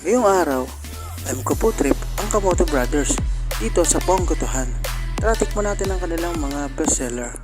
Ngayong araw ay magpo-trip ang Kamoto Brothers dito sa Ponggotohan. Tara tikman natin ang kanilang mga bestseller.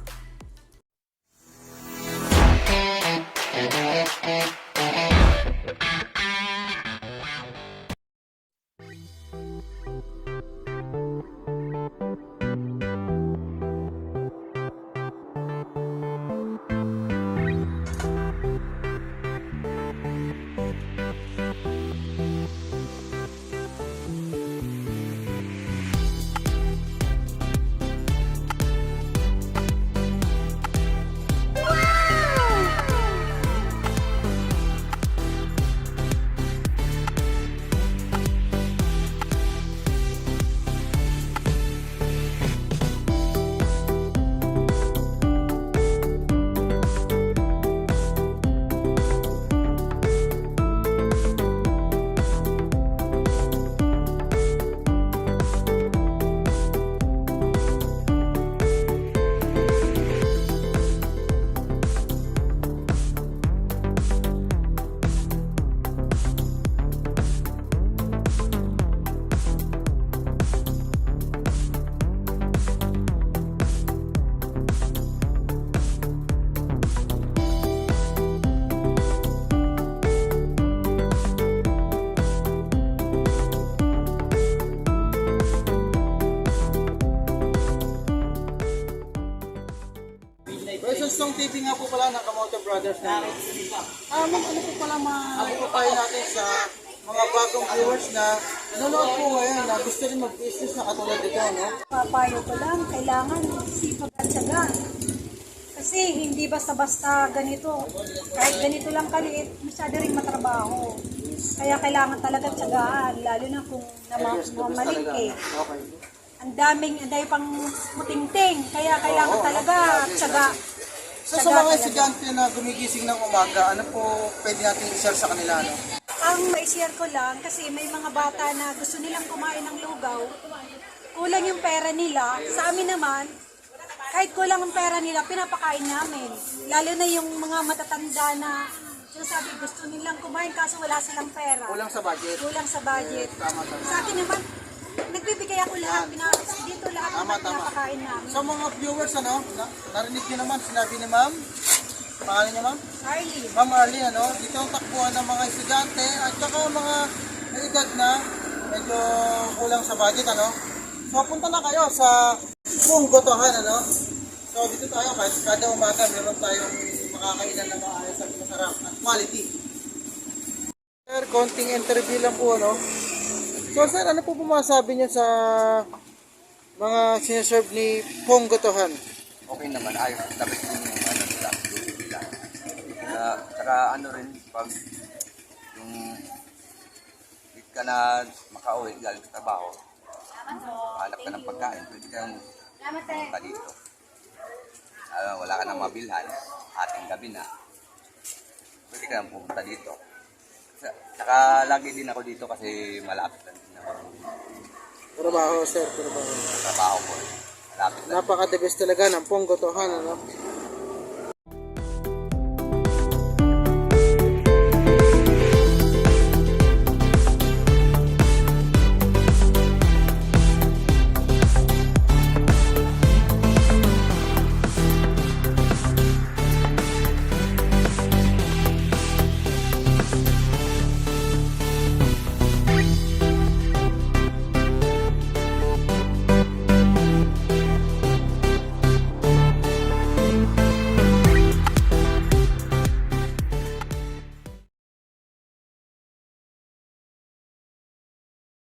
Song TV nga po pala ng Kamoto Brothers namin. Ano po pala mapapayo natin sa mga bagong viewers na nanonood po ngayon na gusto rin mag-business na katulad dito, no? Papayo ko lang, kailangan sipag at tiyaga. Kasi hindi basta-basta ganito. Kahit ganito lang kaliit, masyado rin matrabaho. Kaya kailangan talaga tiyagaan, lalo na kung mamalingke. Okay. Ang daming pang mutingting, kaya kailangan talaga tiyaga. So sa mga estudyante na gumigising ng umaga, ano po pwede natin i-share sa kanila, no? Ang mai-share ko lang, kasi may mga bata na gusto nilang kumain ng lugaw, kulang yung pera nila. Sa amin naman, kahit kulang ang pera nila, pinapakain namin. Lalo na yung mga matatanda na sinasabi gusto nilang kumain kaso wala silang pera. Kulang sa budget. Kulang sa budget. Tama. Sa akin naman, nagbibigay ako lahat. Dito lahat ng pinapakain namin. Sa mga viewers, ano, narinig niyo naman, sinabi ni ma'am, pangalan niya ma'am? Arlie. Ma'am Arlie, ano, dito ang takbuhan ng mga estudyante at saka mga may edad na medyo kulang sa budget, ano. So punta na kayo sa Ponggotohan, ano. So dito tayo, kahit kada umaga meron tayong makakainan na maayos at masarap at quality. Sir, konting interview lang po, ano. So sir, ano po masasabi niyo sa mga sinaserve ni Ponggotohan? Okay naman, ayos. Tapos yung ano nila, duty nila. Saka ano rin, pag yung hindi ka na makauwi galing sa trabaho, hanap ka ng pagkain, pwede kang pumunta dito. Wala ka nang mabilhan, ating gabi na, pwede ka nang pumunta dito. Saka lagi din ako dito kasi malapit lang din ako. Trabaho, sir, trabaho. Trabaho ko. Malapit lang. Napaka-the best talaga ng Ponggotohan, ano?